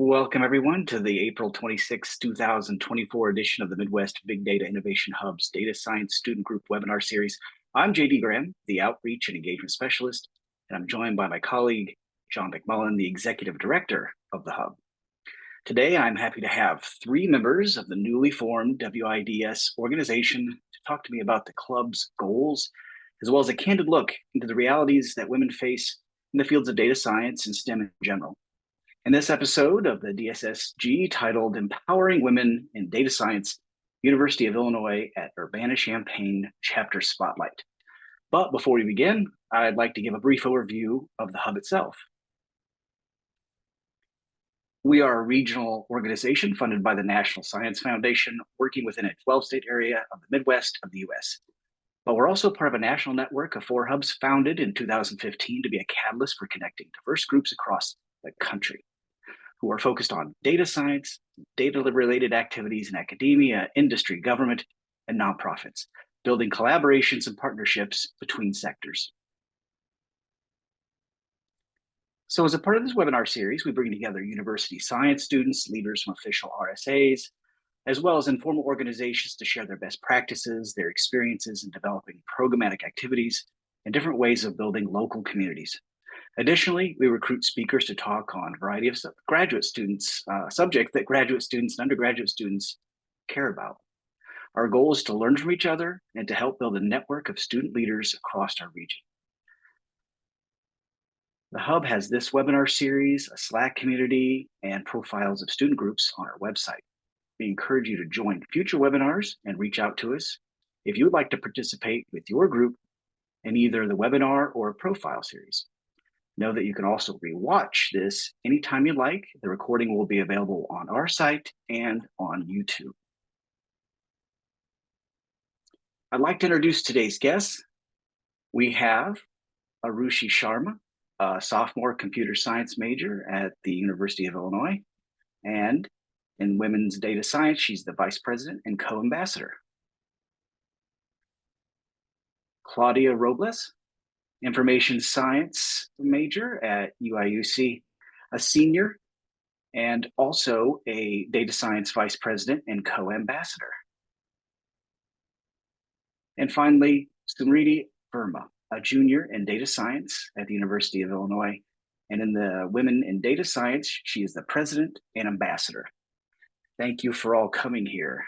Welcome, everyone, to the April 26, 2024 edition of the Midwest Big Data Innovation Hub's Data Science Student Group webinar series. I'm JD Graham, the Outreach and Engagement Specialist, and I'm joined by my colleague, John McMullen, the Executive Director of the Hub. Today, I'm happy to have three members of the newly formed WIDS organization to talk to me about the club's goals, as well as a candid look into the realities that women face in the fields of data science and STEM in general. In this episode of the DSSG titled Empowering Women in Data Science, University of Illinois at Urbana-Champaign Chapter Spotlight. But before we begin, I'd like to give a brief overview of the Hub itself. We are a regional organization funded by the National Science Foundation, working within a 12-state area of the Midwest of the U.S. But we're also part of a national network of 4 hubs founded in 2015 to be a catalyst for connecting diverse groups across the country who are focused on data science, data-related activities in academia, industry, government, and nonprofits, building collaborations and partnerships between sectors. So as a part of this webinar series, we bring together university science students, leaders from official RSAs, as well as informal organizations to share their best practices, their experiences in developing programmatic activities, and different ways of building local communities. Additionally, we recruit speakers to talk on a variety of graduate students, subjects that graduate students and undergraduate students care about. Our goal is to learn from each other and to help build a network of student leaders across our region. The Hub has this webinar series, a Slack community, and profiles of student groups on our website. We encourage you to join future webinars and reach out to us if you would like to participate with your group in either the webinar or profile series. Know that you can also rewatch this anytime you like. The recording will be available on our site and on YouTube. I'd like to introduce today's guests. We have Aarushi Sharma, a sophomore computer science major at the University of Illinois. And in women's data science, she's the vice president and co-ambassador. Claudia Robles, information science major at UIUC, a senior, and also a data science vice president and co-ambassador. And finally, Samridhi Verma, a junior in data science at the University of Illinois. And in the Women in Data Science, she is the president and ambassador. Thank you for all coming here.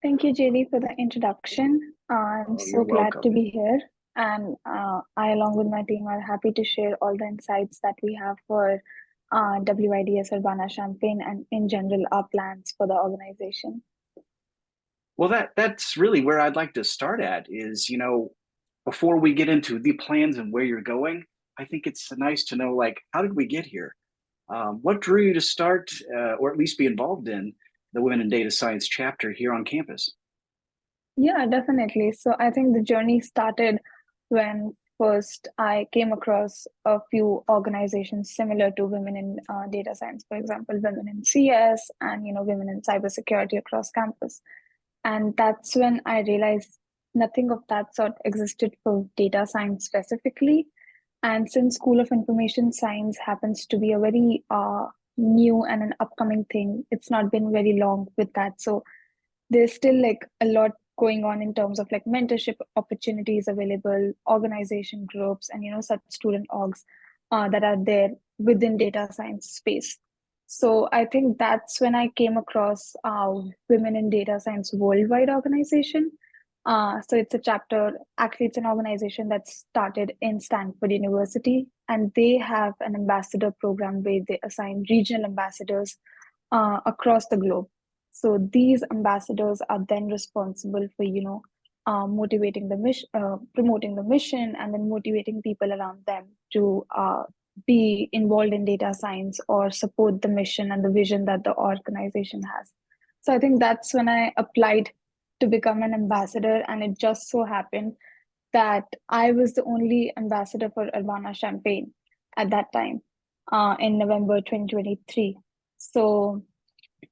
Thank you, JD, for the introduction. I'm so glad to be here. And I, along with my team, are happy to share all the insights that we have for WIDS Urbana-Champaign and in general, our plans for the organization. Well, that's really where I'd like to start at is, before we get into the plans and where you're going, I think it's nice to know, how did we get here? What drew you to start or at least be involved in the Women in Data Science chapter here on campus? Yeah, definitely. So I think the journey started when first I came across a few organizations similar to Women in Data Science, for example, Women in CS and, Women in Cybersecurity across campus. And that's when I realized nothing of that sort existed for data science specifically. And since School of Information Science happens to be a very new and an upcoming thing, it's not been very long with that. So there's still a lot going on in terms of mentorship opportunities available, organization groups, and such student orgs that are there within data science space. So I think that's when I came across Women in Data Science Worldwide organization. So it's a chapter, actually it's an organization that started in Stanford University, and they have an ambassador program where they assign regional ambassadors across the globe. So these ambassadors are then responsible for, motivating the mission, promoting the mission, and then motivating people around them to be involved in data science or support the mission and the vision that the organization has. So I think that's when I applied to become an ambassador, and it just so happened that I was the only ambassador for Urbana-Champaign at that time in November 2023. So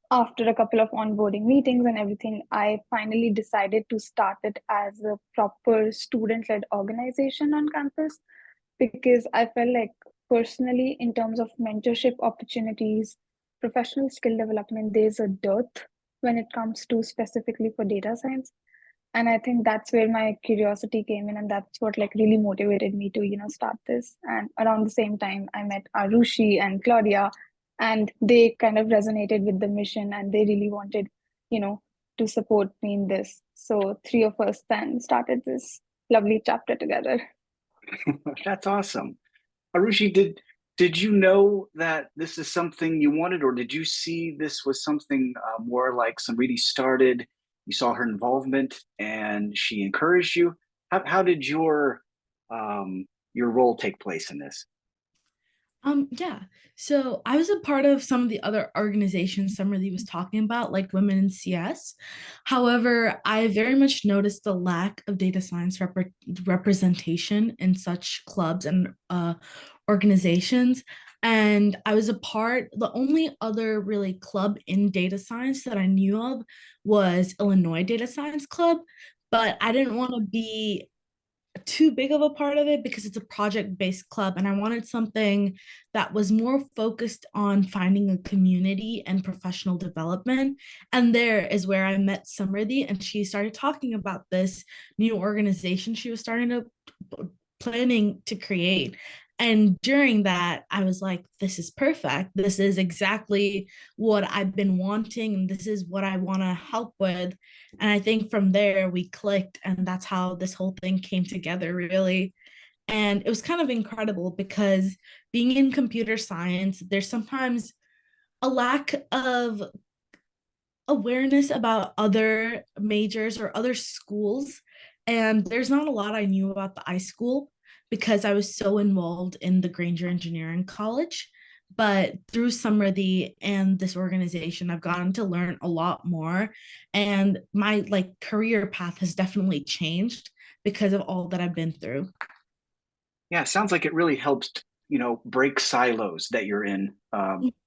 after a couple of onboarding meetings and everything, I finally decided to start it as a proper student-led organization on campus because I felt like personally, in terms of mentorship opportunities, professional skill development, there's a dearth when it comes to specifically for data science. And I think that's where my curiosity came in, and that's what like really motivated me to start this. And around the same time I met Aarushi and Claudia, and they kind of resonated with the mission and they really wanted you know to support me in this. So three of us then started this lovely chapter together. That's awesome. Arushi, did you know that this is something you wanted, or did you see this was something more like Samridhi started? You saw her involvement, and she encouraged you. How did your role take place in this? Yeah. So I was a part of some of the other organizations Summerly was talking about, like Women in CS. However, I very much noticed the lack of data science representation in such clubs and organizations. And I was the only other really club in data science that I knew of was Illinois Data Science Club, but I didn't want to be too big of a part of it because it's a project based club and I wanted something that was more focused on finding a community and professional development. And there is where I met Samriddhi and she started talking about this new organization she was starting to planning to create. And during that, I was like, this is perfect. This is exactly what I've been wanting. And this is what I want to help with. And I think from there, we clicked. And that's how this whole thing came together, really. And it was kind of incredible because being in computer science, there's sometimes a lack of awareness about other majors or other schools. And there's not a lot I knew about the iSchool because I was so involved in the Granger Engineering College. But through Samriddhi and this organization, I've gotten to learn a lot more. And my like career path has definitely changed because of all that I've been through. Yeah, it sounds like it really helps, break silos that you're in.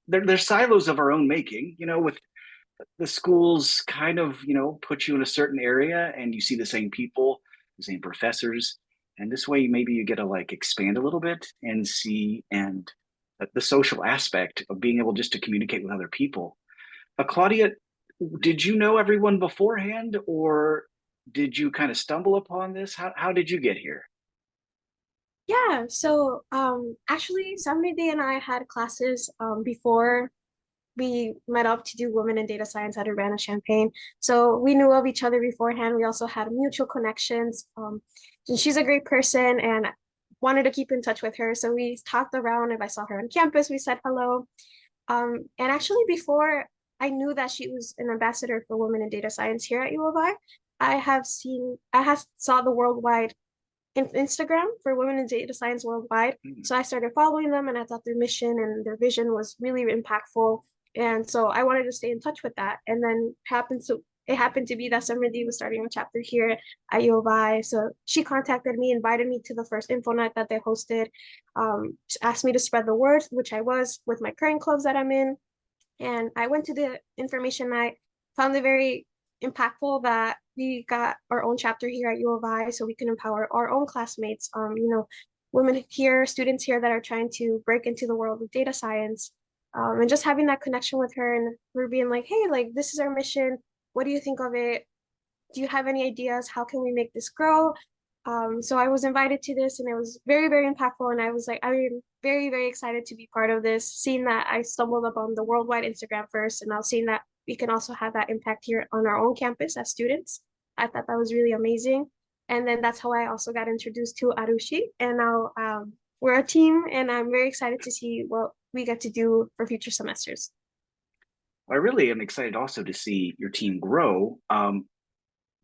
They're silos of our own making, with the schools kind of, put you in a certain area and you see the same people, the same professors. And this way, maybe you get to like expand a little bit and see and the social aspect of being able just to communicate with other people. Claudia, did you know everyone beforehand or did you kind of stumble upon this? How did you get here? Yeah, so actually Samridhi and I had classes before we met up to do Women in Data Science at Urbana-Champaign. So we knew of each other beforehand. We also had mutual connections. And she's a great person and wanted to keep in touch with her. So we talked around. If I saw her on campus, we said hello. And actually before I knew that she was an ambassador for Women in Data Science here at U of I have saw the worldwide Instagram for Women in Data Science Worldwide. Hmm. So I started following them and I thought their mission and their vision was really impactful. And so I wanted to stay in touch with that. And then it happened to be that Samriddhi was starting a chapter here at U of I. So she contacted me, invited me to the first info night that they hosted, asked me to spread the word, which I was with my current clubs that I'm in. And I went to the information night, found it very impactful that we got our own chapter here at U of I so we can empower our own classmates, women here, students here that are trying to break into the world of data science. And just having that connection with her and her being like, hey, like this is our mission. What do you think of it? Do you have any ideas? How can we make this grow? So I was invited to this and it was very, very impactful. And I was like, I'm very, very excited to be part of this, seeing that I stumbled upon the worldwide Instagram first, and now seeing that we can also have that impact here on our own campus as students. I thought that was really amazing. And then that's how I also got introduced to Aarushi. And now we're a team, and I'm very excited to see what we get to do for future semesters. I really am excited also to see your team grow.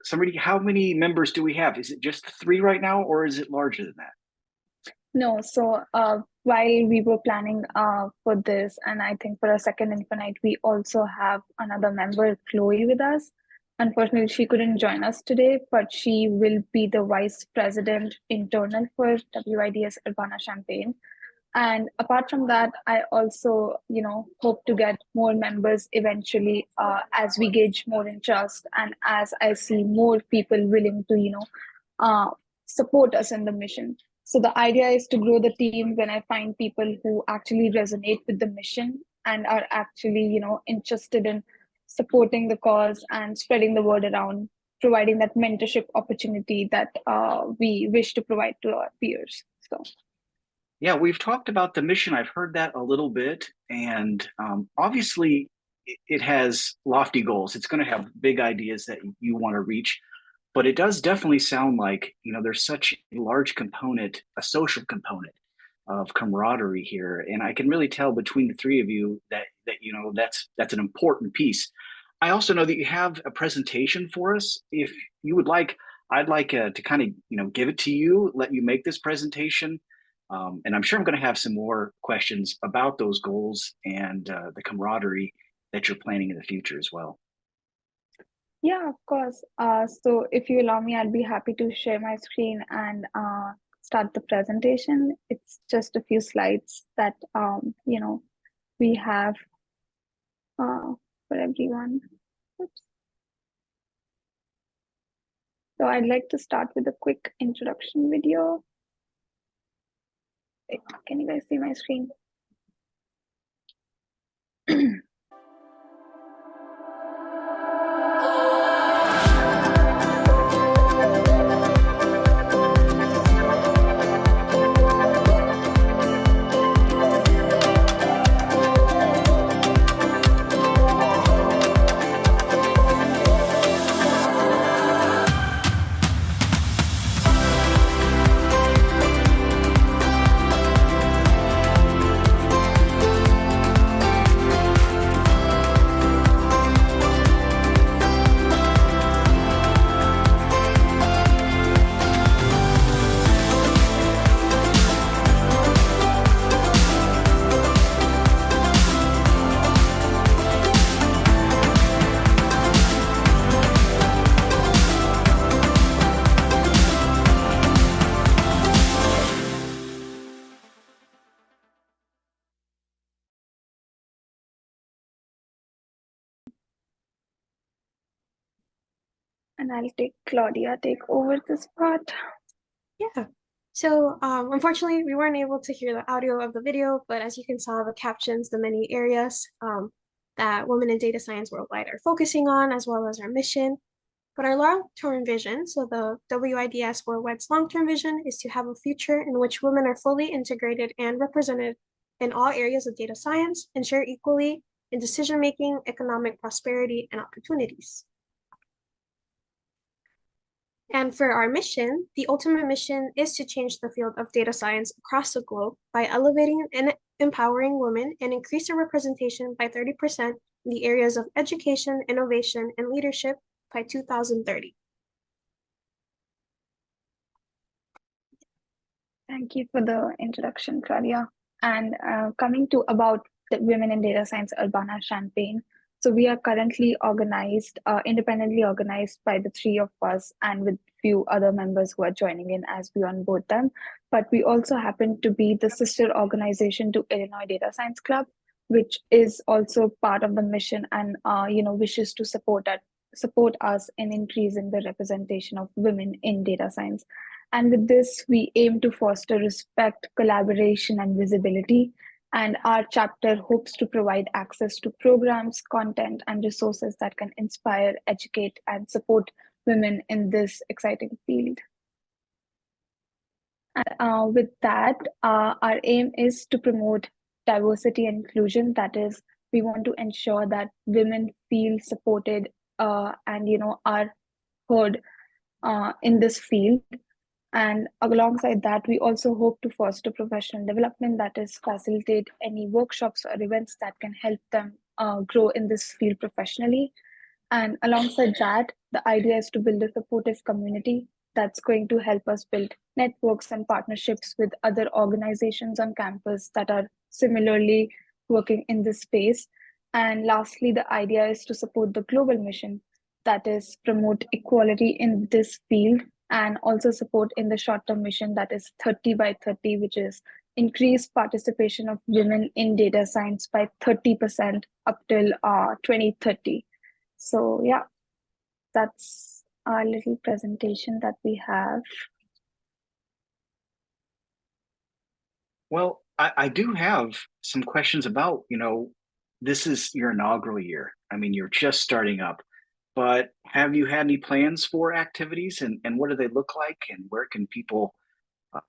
Somebody, how many members do we have? Is it just three right now, or is it larger than that? No, so while we were planning for this, and I think for a second Infinite, we also have another member, Chloe, with us. Unfortunately, she couldn't join us today, but she will be the vice president internal for WIDS Urbana-Champaign. And apart from that, I also, hope to get more members eventually, as we gauge more interest and as I see more people willing to, support us in the mission. So the idea is to grow the team when I find people who actually resonate with the mission and are actually, interested in supporting the cause and spreading the word around, providing that mentorship opportunity that we wish to provide to our peers. So. Yeah, we've talked about the mission. I've heard that a little bit, and obviously it has lofty goals. It's going to have big ideas that you want to reach, but it does definitely sound like, there's such a large component, a social component of camaraderie here, and I can really tell between the three of you that that's an important piece. I also know that you have a presentation for us. If you would like, I'd like to kind of give it to you, let you make this presentation. And I'm sure I'm going to have some more questions about those goals and the camaraderie that you're planning in the future as well. Yeah, of course. So if you allow me, I'd be happy to share my screen and start the presentation. It's just a few slides that, we have for everyone. Oops. So I'd like to start with a quick introduction video. Wait, can you guys see my screen? And I'll take Claudia, take over this part. Yeah. So unfortunately, we weren't able to hear the audio of the video, but as you can saw, the captions, the many areas that women in data science worldwide are focusing on, as well as our mission. But our long-term vision, so the WIDS Worldwide's long-term vision, is to have a future in which women are fully integrated and represented in all areas of data science and share equally in decision-making, economic prosperity, and opportunities. And for our mission, the ultimate mission is to change the field of data science across the globe by elevating and empowering women and increase their representation by 30% in the areas of education, innovation, and leadership by 2030. Thank you for the introduction, Claudia. And coming to about the Women in Data Science Urbana-Champaign. So we are currently organized, independently organized by the three of us and with few other members who are joining in as we onboard them. But we also happen to be the sister organization to Illinois Data Science Club, which is also part of the mission and wishes to support us in increasing the representation of women in data science. And with this, we aim to foster respect, collaboration, and visibility. And our chapter hopes to provide access to programs, content, and resources that can inspire, educate, and support women in this exciting field. And with that, our aim is to promote diversity and inclusion. That is, we want to ensure that women feel supported and are heard in this field. And alongside that, we also hope to foster professional development, that is, facilitate any workshops or events that can help them grow in this field professionally. And alongside that, the idea is to build a supportive community that's going to help us build networks and partnerships with other organizations on campus that are similarly working in this space. And lastly, the idea is to support the global mission, that is, promote equality in this field and also support in the short-term mission, that is 30 by 30, which is increase participation of women in data science by 30% up till 2030. So yeah, that's our little presentation that we have. Well, I do have some questions about, this is your inaugural year. I mean, you're just starting up, but have you had any plans for activities, and what do they look like, and where can people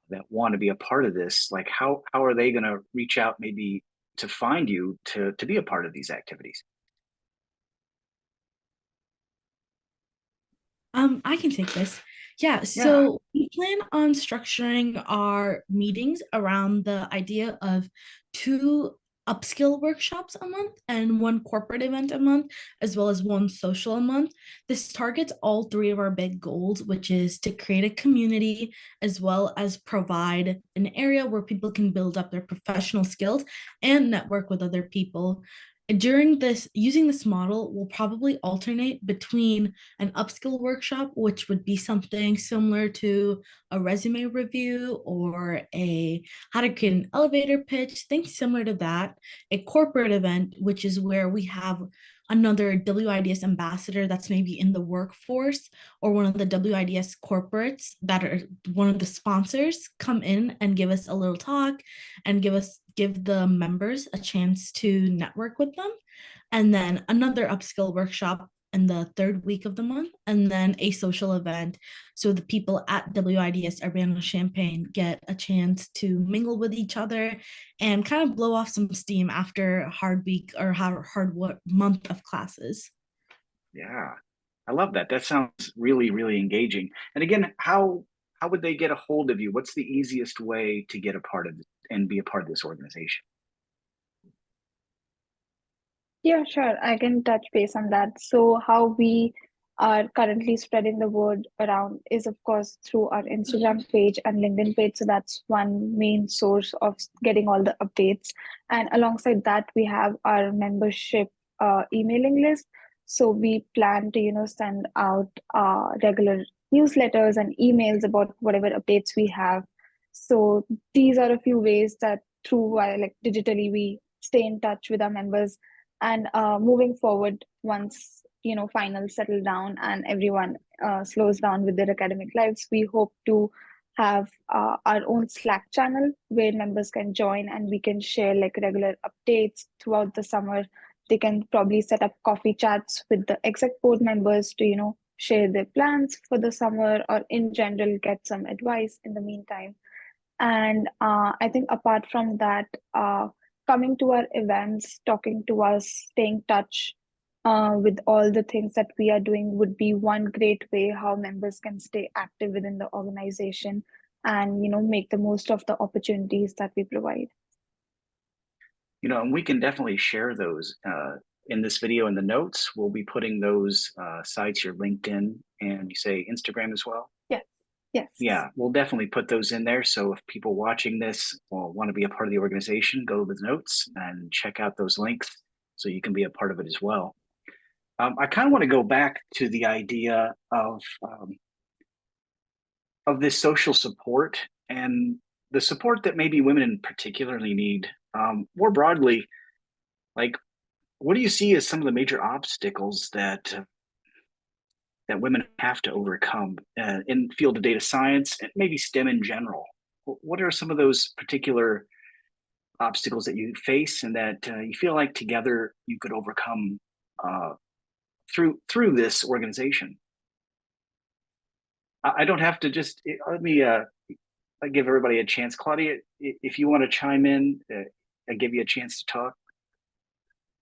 that want to be a part of this, like how are they going to reach out maybe to find you to be a part of these activities? I can take this. Yeah, Yeah. so we plan on structuring our meetings around the idea of two upskill workshops a month and one corporate event a month, as well as one social a month. This targets all three of our big goals, which is to create a community as well as provide an area where people can build up their professional skills and network with other people. During this, using this model, we'll probably alternate between an upskill workshop, which would be something similar to a resume review or a how to create an elevator pitch, things similar to that. A corporate event, which is where we have another WIDS ambassador that's maybe in the workforce or one of the WIDS corporates that are one of the sponsors come in and give us a little talk and give the members a chance to network with them, and then another upskill workshop in the third week of the month, and then a social event. So the people at WIDS Urbana-Champaign get a chance to mingle with each other and kind of blow off some steam after a hard week or hard month of classes. Yeah, I love that. That sounds really, really engaging. And again, how would they get a hold of you? What's the easiest way to get a part of and be a part of this organization? Yeah, sure. I can touch base on that. So, how we are currently spreading the word around is, of course, through our Instagram page and LinkedIn page. So, that's one main source of getting all the updates. And alongside that, we have our membership emailing list. So, we plan to, send out regular newsletters and emails about whatever updates we have. So, these are a few ways that through like digitally we stay in touch with our members, and moving forward, once finals settle down and everyone slows down with their academic lives, we hope to have our own Slack channel where members can join and we can share like regular updates throughout the summer. They can probably set up coffee chats with the exec board members to share their plans for the summer, or in general get some advice in the meantime. And I think apart from that, coming to our events, talking to us, staying in touch with all the things that we are doing would be one great way how members can stay active within the organization and make the most of the opportunities that we provide. And we can definitely share those in this video in the notes. We'll be putting those sites, your LinkedIn and you say Instagram as well. Yes. Yes. Yeah, we'll definitely put those in there. So if people watching this will want to be a part of the organization, go to the notes and check out those links so you can be a part of it as well. I kind of want to go back to the idea of this social support and the support that maybe women in particularly need. More broadly, like, what do you see as some of the major obstacles that women have to overcome in the field of data science and maybe STEM in general? What are some of those particular obstacles that you face and that you feel like together you could overcome through this organization? I don't have to just let me give everybody a chance. Claudia, if you want to chime in, I give you a chance to talk.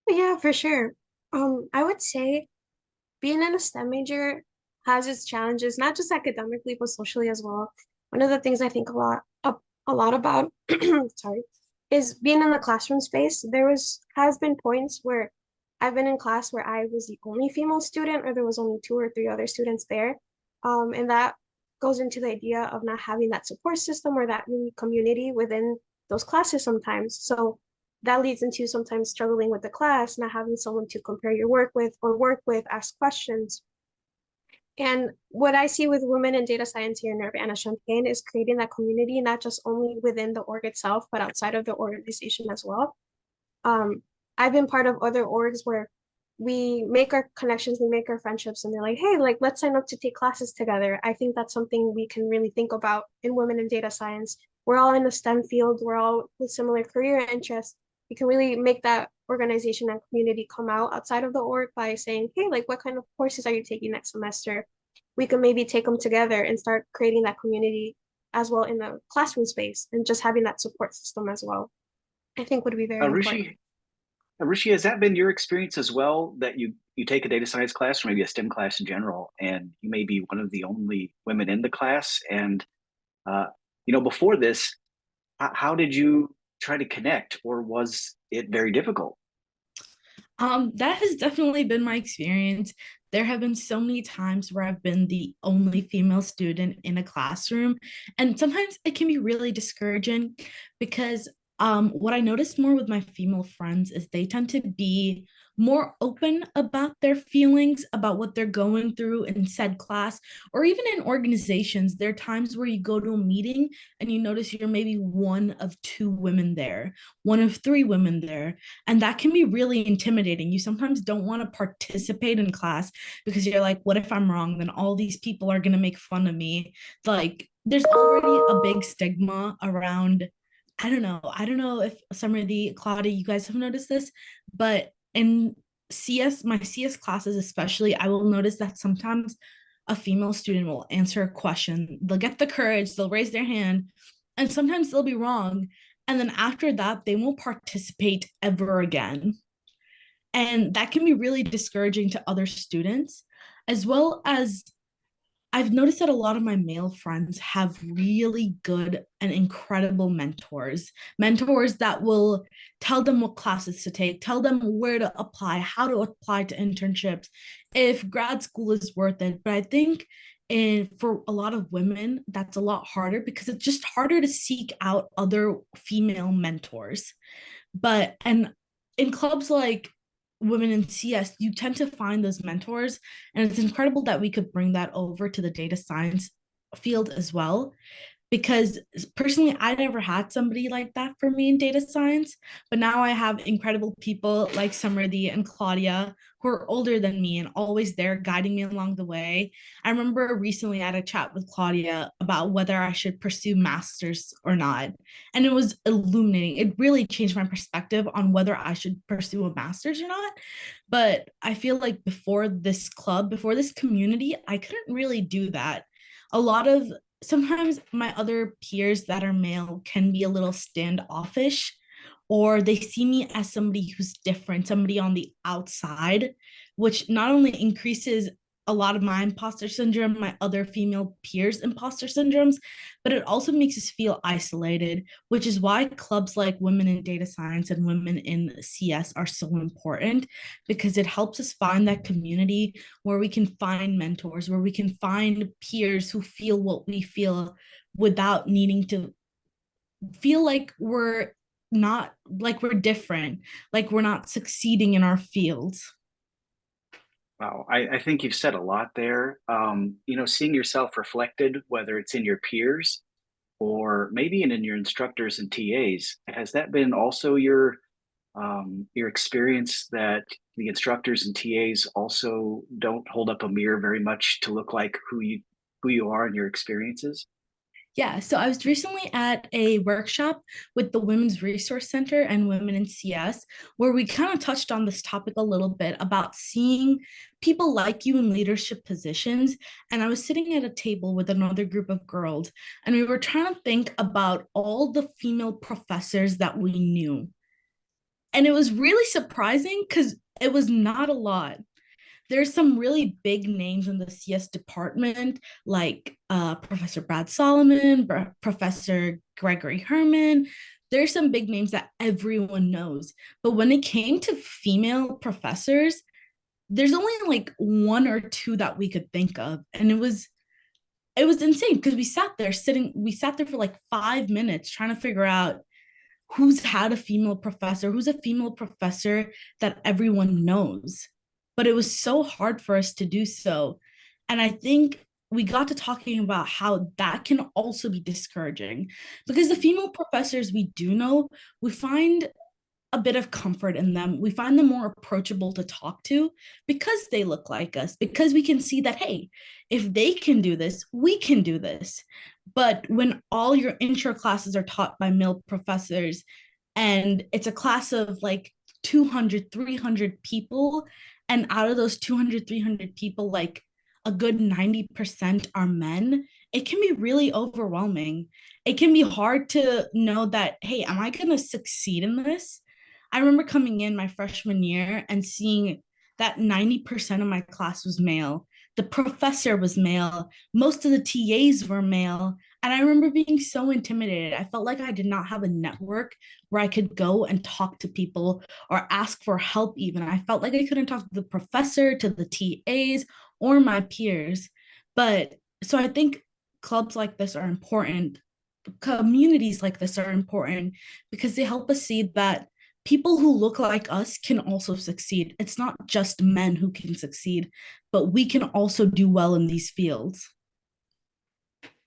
Yeah, for sure. I would say being in a STEM major has its challenges, not just academically, but socially as well. One of the things I think a lot about, sorry, is being in the classroom space. Has been points where I've been in class where I was the only female student, or there was only two or three other students there. And that goes into the idea of not having that support system or that community within those classes sometimes. So that leads into sometimes struggling with the class, not having someone to compare your work with or work with, ask questions. And what I see with women in data science here in Urbana-Champaign is creating that community, not just only within the org itself, but outside of the organization as well. I've been part of other orgs where we make our connections, we make our friendships, and they're like, hey, like, let's sign up to take classes together. I think that's something we can really think about in women in data science. We're all in the STEM field, we're all with similar career interests. We can really make that organization and community come out outside of the org by saying, hey, like, what kind of courses are you taking next semester? We can maybe take them together and start creating that community as well in the classroom space, and just having that support system as well, I think would be very important. Aarushi, has that been your experience as well? That you take a data science class or maybe a STEM class in general, and you may be one of the only women in the class? And uh, before this, how did you try to connect, or was it very difficult? That has definitely been my experience. There have been so many times where I've been the only female student in a classroom, and sometimes it can be really discouraging because what I notice more with my female friends is they tend to be more open about their feelings, about what they're going through in said class, or even in organizations. There are times where you go to a meeting and you notice you're maybe one of two women there, one of three women there, and that can be really intimidating. You sometimes don't want to participate in class because you're like, what if I'm wrong? Then all these people are going to make fun of me. Like, there's already a big stigma around. I don't know if Samridhi, Claudia, you guys have noticed this, but in CS, my CS classes especially, I will notice that sometimes a female student will answer a question. They'll get the courage, they'll raise their hand, and sometimes they'll be wrong. And then after that, they won't participate ever again. And that can be really discouraging to other students, as well as I've noticed that a lot of my male friends have really good and incredible mentors that will tell them what classes to take, tell them where to apply, how to apply to internships, if grad school is worth it. But I think for a lot of women, that's a lot harder because it's just harder to seek out other female mentors. But and in clubs like Women in CS, you tend to find those mentors, and it's incredible that we could bring that over to the data science field as well, because personally I never had somebody like that for me in data science, but now I have incredible people like Samridhi and Claudia who are older than me and always there guiding me along the way. I remember recently I had a chat with Claudia about whether I should pursue masters or not, and it was illuminating. It really changed my perspective on whether I should pursue a master's or not. But I feel like before this club, before this community, I couldn't really do that. A lot of Sometimes my other peers that are male can be a little standoffish, or they see me as somebody who's different, somebody on the outside, which not only increases a lot of my imposter syndrome, my other female peers' imposter syndromes, but it also makes us feel isolated, which is why clubs like Women in Data Science and Women in CS are so important, because it helps us find that community where we can find mentors, where we can find peers who feel what we feel without needing to feel like we're different, like we're not succeeding in our fields. Wow, I think you've said a lot there. Seeing yourself reflected, whether it's in your peers or maybe in your instructors and TAs, has that been also your experience, that the instructors and TAs also don't hold up a mirror very much to look like who you are in your experiences? Yeah, so I was recently at a workshop with the Women's Resource Center and Women in CS, where we kind of touched on this topic a little bit about seeing people like you in leadership positions. And I was sitting at a table with another group of girls, and we were trying to think about all the female professors that we knew. And it was really surprising because it was not a lot. There's some really big names in the CS department, like Professor Brad Solomon, Professor Gregory Herman. There's some big names that everyone knows. But when it came to female professors, there's only like one or two that we could think of. And it was insane because we sat there for like 5 minutes trying to figure out who's a female professor that everyone knows. But it was so hard for us to do so. And I think we got to talking about how that can also be discouraging because the female professors we do know, we find a bit of comfort in them. We find them more approachable to talk to because they look like us, because we can see that, hey, if they can do this, we can do this. But when all your intro classes are taught by male professors and it's a class of like 200, 300 people, and out of those 200, 300 people, like a good 90% are men, it can be really overwhelming. It can be hard to know that, hey, am I going to succeed in this? I remember coming in my freshman year and seeing that 90% of my class was male. The professor was male. Most of the TAs were male. And I remember being so intimidated. I felt like I did not have a network where I could go and talk to people or ask for help, even. I felt like I couldn't talk to the professor, to the TAs, or my peers. But so I think clubs like this are important. Communities like this are important because they help us see that people who look like us can also succeed. It's not just men who can succeed, but we can also do well in these fields.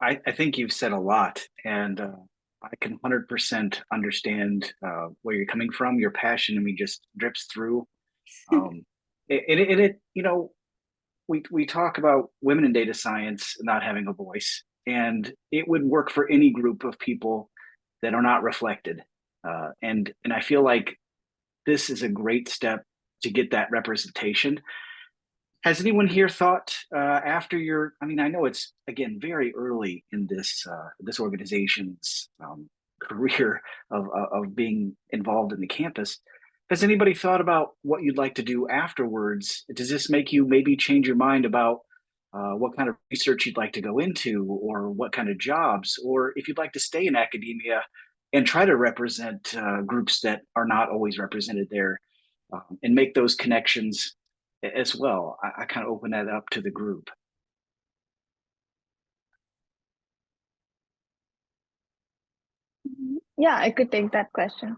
I think you've said a lot, and I can 100% understand where you're coming from. Your passion in me just drips through. Um, you know, we talk about women in data science not having a voice, and it would work for any group of people that are not reflected. And I feel like this is a great step to get that representation. Has anyone here thought after your? I mean, I know it's again very early in this organization's career of being involved in the campus. Has anybody thought about what you'd like to do afterwards? Does this make you maybe change your mind about what kind of research you'd like to go into, or what kind of jobs, or if you'd like to stay in academia and try to represent groups that are not always represented there, and make those connections as well? I kind of open that up to the group. Yeah, I could take that question.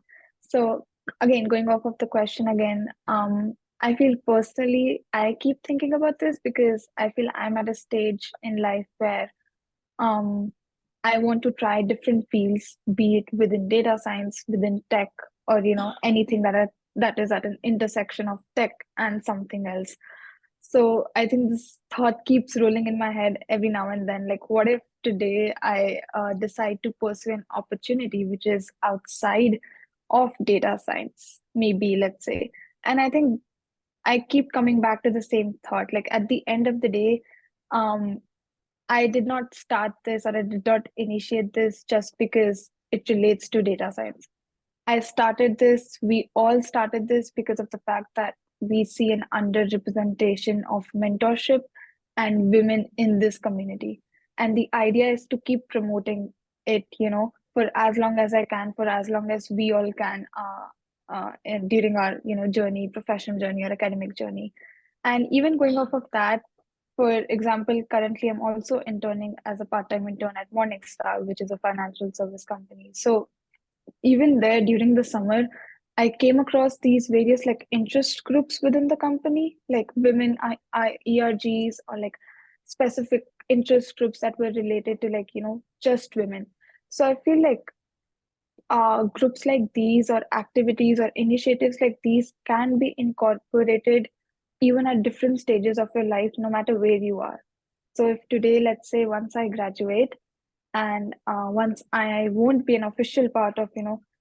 So again, going off of the question again, I feel personally, I keep thinking about this because I feel I'm at a stage in life where um, I want to try different fields, be it within data science, within tech, or anything that is at an intersection of tech and something else. So I think this thought keeps rolling in my head every now and then. Like, what if today I decide to pursue an opportunity which is outside of data science, maybe, let's say. And I think I keep coming back to the same thought. Like, at the end of the day, um, I did not start this or I did not initiate this just because it relates to data science. We all started this because of the fact that we see an underrepresentation of mentorship and women in this community. And the idea is to keep promoting it, for as long as I can, for as long as we all can, and during our, journey, professional journey or academic journey. And even going off of that, for example, currently I'm also interning as a part-time intern at Morningstar, which is a financial service company. So even there during the summer, I came across these various like interest groups within the company, like women ERGs, or like specific interest groups that were related to like, just women. So I feel like groups like these or activities or initiatives like these can be incorporated even at different stages of your life, no matter where you are. So if today, let's say once I graduate, and once I won't be an official part of,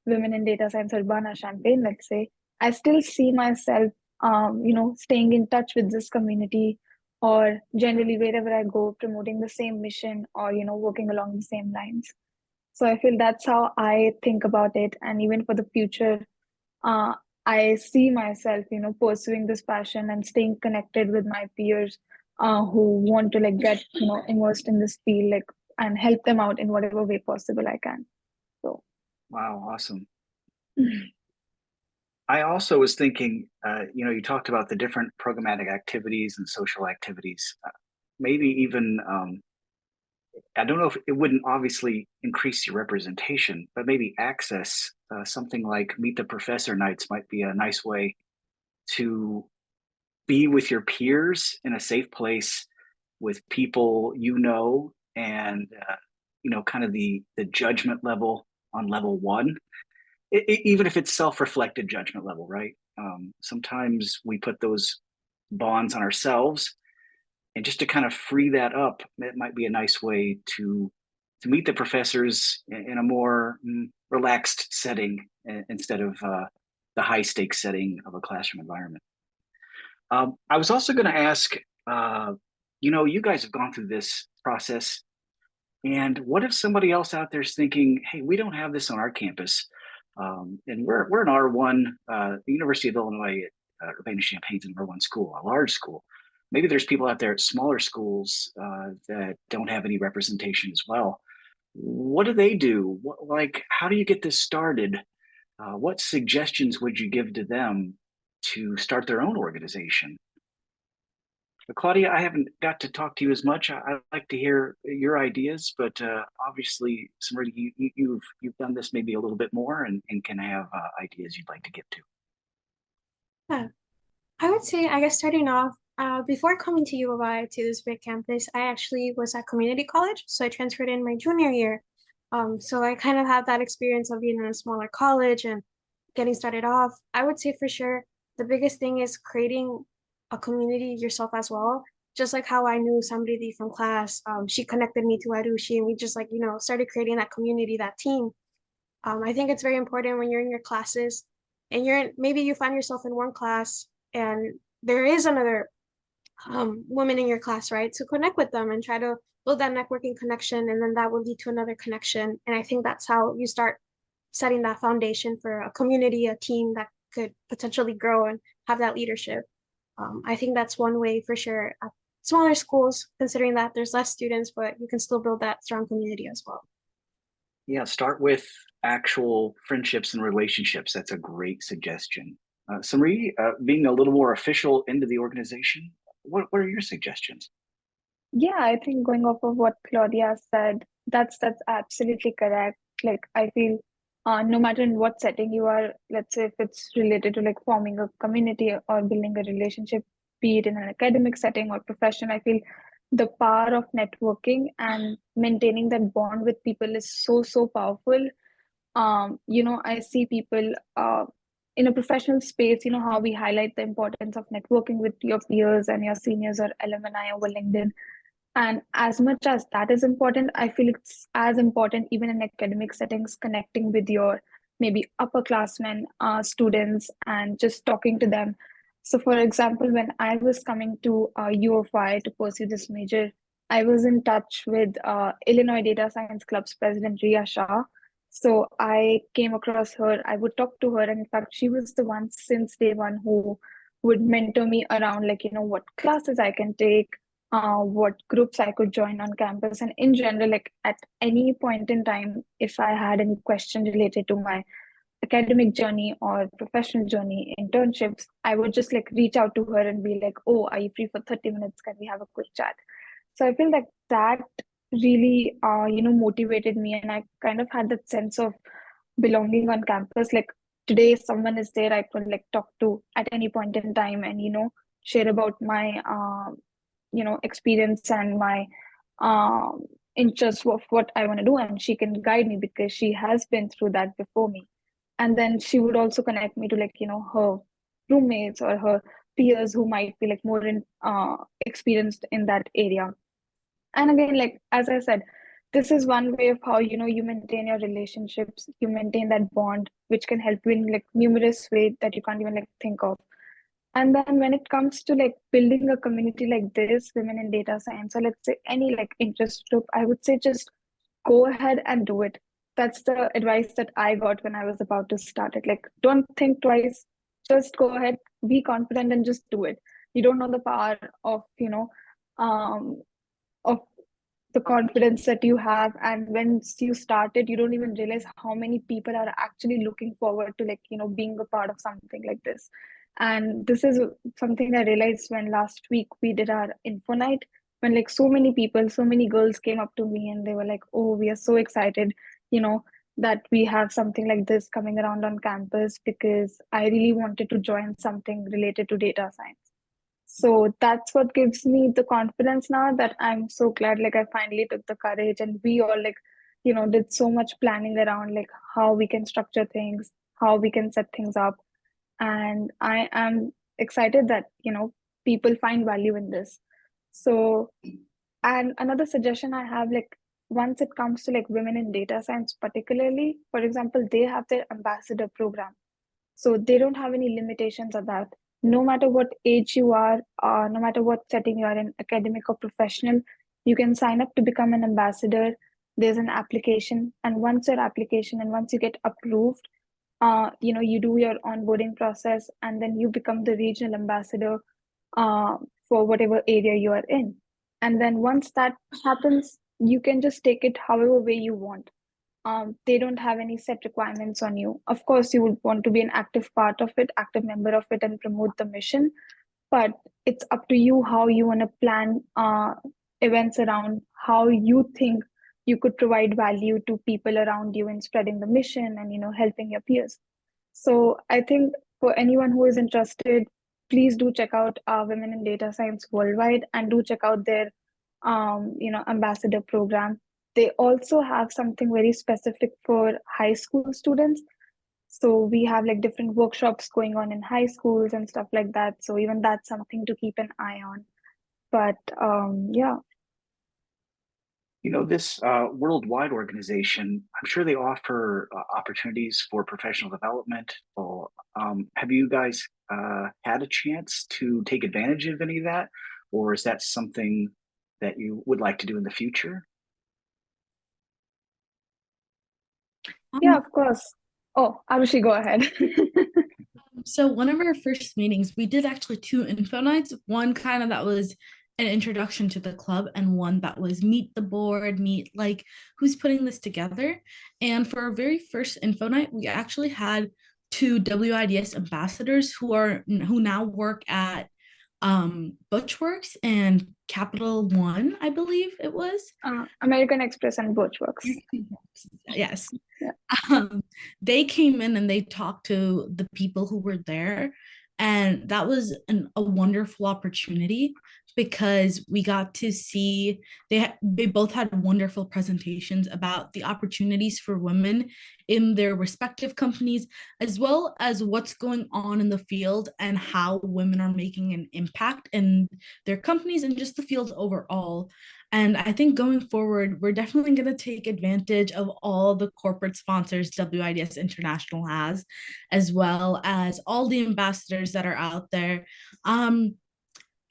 Women in Data Science Urbana-Champaign, let's say, I still see myself, staying in touch with this community, or generally wherever I go, promoting the same mission, or, working along the same lines. So I feel that's how I think about it. And even for the future, uh, I see myself, pursuing this passion and staying connected with my peers who want to like get, immersed in this field, like, and help them out in whatever way possible I can. So, Wow, awesome. I also was thinking, you talked about the different programmatic activities and social activities. Maybe even, I don't know if it wouldn't obviously increase your representation, but maybe access. Something like Meet the Professor nights might be a nice way to be with your peers in a safe place with people and kind of the judgment level on level one, even if it's self-reflected judgment level, right? Sometimes we put those bonds on ourselves, and just to kind of free that up, it might be a nice way to meet the professors in a more relaxed setting instead of the high stakes setting of a classroom environment. I was also going to ask, you guys have gone through this process, and what if somebody else out there is thinking, hey, we don't have this on our campus, and we're an R1, the University of Illinois Urbana-Champaign is an R1 school, a large school. Maybe there's people out there at smaller schools that don't have any representation as well. What do they do? How do you get this started? What suggestions would you give to them to start their own organization? Claudia, I haven't got to talk to you as much. I'd like to hear your ideas, but obviously, Samridhi, you've done this maybe a little bit more and can have ideas you'd like to get to. Yeah. I would say, I guess starting off, before coming to U of I to this big campus, I actually was at community college. So I transferred in my junior year. So I kind of had that experience of being in a smaller college and getting started off. I would say for sure, the biggest thing is creating a community yourself as well. Just like how I knew Samridhi from class, she connected me to Aarushi, and we just started creating that community, that team. I think it's very important when you're in your classes and maybe you find yourself in one class and there is another woman in your class, right? To connect with them and try to build that networking connection, and then that will lead to another connection. And I think that's how you start setting that foundation for a community, a team that could potentially grow and have that leadership. I think that's one way for sure. At smaller schools, considering that there's less students, but you can still build that strong community as well. Yeah, start with actual friendships and relationships. That's a great suggestion. Samri, being a little more official into the organization, what are your suggestions? Yeah, I think going off of what Claudia said, that's absolutely correct. Like I feel no matter in what setting you are, let's say if it's related to like forming a community or building a relationship, be it in an academic setting or profession, I feel the power of networking and maintaining that bond with people is so powerful. I see people in a professional space, how we highlight the importance of networking with your peers and your seniors or alumni over LinkedIn. And as much as that is important, I feel it's as important even in academic settings, connecting with your maybe upperclassmen, students, and just talking to them. So, for example, when I was coming to U of I to pursue this major, I was in touch with Illinois Data Science Club's president, Ria Shah. So I came across her. I would talk to her, and in fact, she was the one since day one who would mentor me around, like, what classes I can take, what groups I could join on campus. And in general, like at any point in time, if I had any question related to my academic journey or professional journey, internships, I would just like reach out to her and be like, oh, are you free for 30 minutes? Can we have a quick chat? So I feel like that really, motivated me. And I kind of had that sense of belonging on campus. Like today, someone is there I could like talk to at any point in time and, share about my experience and my um interest of what I want to do, and she can guide me because she has been through that before me. And then she would also connect me to like her roommates or her peers who might be like more experienced in that area. And again, like as I said, this is one way of how you maintain your relationships, you maintain that bond, which can help you in like numerous ways that you can't even like think of. And then when it comes to like building a community like this, women in data science, or let's say any like interest group, I would say just go ahead and do it. That's the advice that I got when I was about to start it. Like, don't think twice, just go ahead, be confident, and just do it. You don't know the power of, um, of the confidence that you have, and once you started you don't even realize how many people are actually looking forward to like being a part of something like this. And this is something I realized when last week we did our info night, when like so many people, so many girls came up to me and they were like, oh, we are so excited, that we have something like this coming around on campus, because I really wanted to join something related to data science. So that's what gives me the confidence now, that I'm so glad like I finally took the courage, and we all like, did so much planning around like how we can structure things, how we can set things up. And I am excited that, people find value in this. So, and another suggestion I have, like, once it comes to like women in data science, particularly, for example, they have their ambassador program. So they don't have any limitations of that. No matter what age you are, no matter what setting you are in, academic or professional, you can sign up to become an ambassador. There's an application, and once your application and once you get approved, you do your onboarding process, and then you become the regional ambassador uh, for whatever area you are in. And then once that happens, you can just take it however way you want. They don't have any set requirements on you. Of course, you would want to be an active part of it, active member of it, and promote the mission. But it's up to you how you want to plan events around how you think you could provide value to people around you in spreading the mission and helping your peers. So I think for anyone who is interested, please do check out Women in Data Science Worldwide, and do check out their ambassador program. They also have something very specific for high school students. So we have like different workshops going on in high schools and stuff like that. So even that's something to keep an eye on. But yeah. This worldwide organization, I'm sure they offer opportunities for professional development. Well, have you guys had a chance to take advantage of any of that? Or is that something that you would like to do in the future? Yeah, of course. Oh, Aarushi, go ahead. So one of our first meetings, we did actually two info nights. One kind of that was an introduction to the club, and one that was meet the board, meet like who's putting this together. And for our very first info night, we actually had two WIDS ambassadors who now work at Butchworks and Capital One, I believe it was. American Express and Butchworks. Yes. Yeah. They came in and they talked to the people who were there, and that was a wonderful opportunity because we got to see they both had wonderful presentations about the opportunities for women in their respective companies, as well as what's going on in the field and how women are making an impact in their companies and just the field overall. And I think going forward, we're definitely going to take advantage of all the corporate sponsors WIDS International has, as well as all the ambassadors that are out there.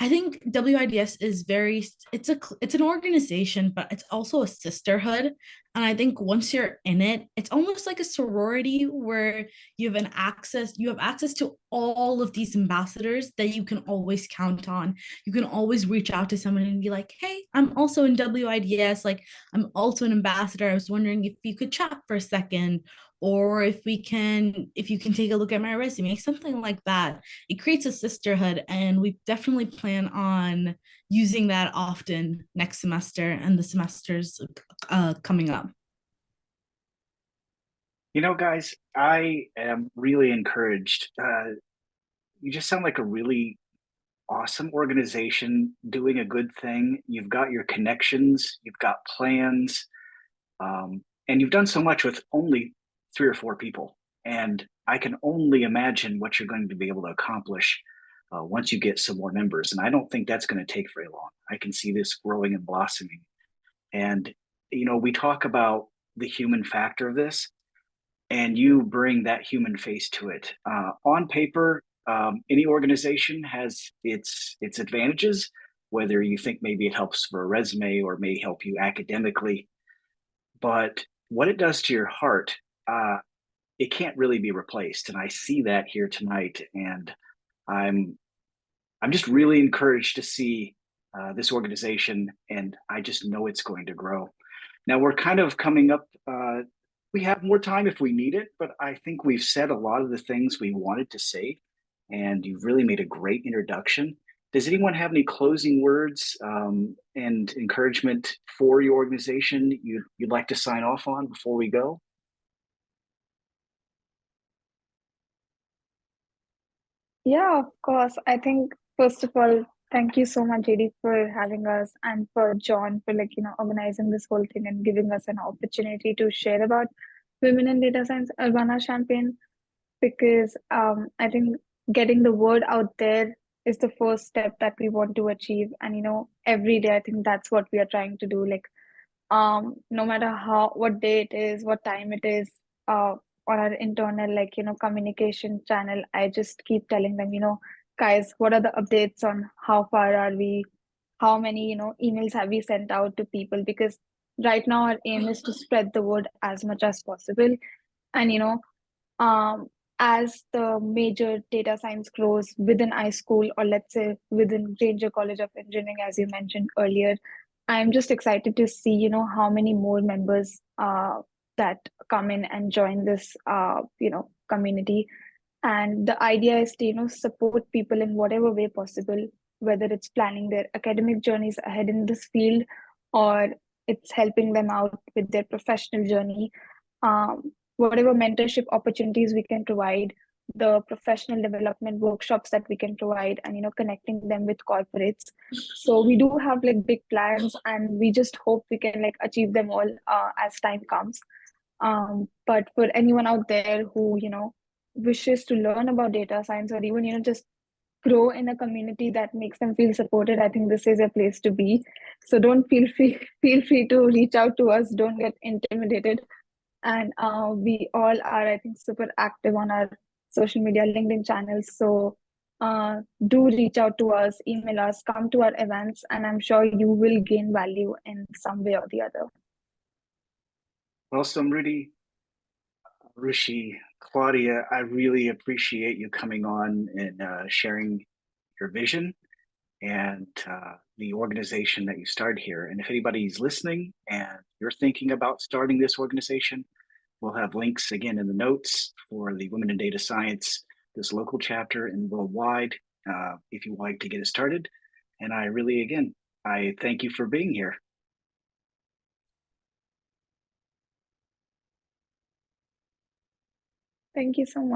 I think WIDS is it's an organization, but it's also a sisterhood. And I think once you're in it, it's almost like a sorority where you have access to all of these ambassadors that you can always count on. You can always reach out to someone and be like, hey, I'm also in WIDS, like I'm also an ambassador. I was wondering if you could chat for a second, or if you can take a look at my resume, something like that. It creates a sisterhood, and we definitely plan on using that often next semester and the semesters coming up. Guys, I am really encouraged. You just sound like a really awesome organization doing a good thing. You've got your connections, you've got plans, and you've done so much with only 3 or 4 people. And I can only imagine what you're going to be able to accomplish once you get some more members. And I don't think that's going to take very long. I can see this growing and blossoming. And, we talk about the human factor of this, and you bring that human face to it. On paper, any organization has its advantages, whether you think maybe it helps for a resume or may help you academically. But what it does to your heart, it can't really be replaced. And I see that here tonight, and I'm I'm just really encouraged to see this organization, and I just know it's going to grow. Now we're kind of coming up. We have more time if we need it, but I think we've said a lot of the things we wanted to say, and you've really made a great introduction. Does anyone have any closing words and encouragement for your organization you'd like to sign off on before we go? Yeah, of course. I think First of all, thank you so much, JD, for having us, and for John for organizing this whole thing and giving us an opportunity to share about women in data science, Urbana-Champaign, because I think getting the word out there is the first step that we want to achieve. And every day I think that's what we are trying to do. Like no matter what day it is, what time it is, on our internal communication channel, I just keep telling them, guys, what are the updates on how far are we, how many emails have we sent out to people, because right now our aim is to spread the word as much as possible. And um, as the major data science grows within iSchool, or let's say within Granger College of Engineering, as you mentioned earlier, I'm just excited to see, how many more members that come in and join this, community. And the idea is to, support people in whatever way possible, whether it's planning their academic journeys ahead in this field, or it's helping them out with their professional journey. Whatever mentorship opportunities we can provide, the professional development workshops that we can provide, and connecting them with corporates. So we do have like big plans, and we just hope we can like achieve them all as time comes. But for anyone out there who wishes to learn about data science, or even just grow in a community that makes them feel supported, I think this is a place to be. So don't feel free to reach out to us. Don't get intimidated. And we all are, I think, super active on our social media, LinkedIn channels. So do reach out to us, email us, come to our events, and I'm sure you will gain value in some way or the other. Well, Samridhi, Aarushi, Claudia, I really appreciate you coming on and sharing your vision and the organization that you started here. And if anybody's listening and you're thinking about starting this organization, we'll have links again in the notes for the Women in Data Science, this local chapter and worldwide, if you like to get it started. And I thank you for being here. Thank you so much.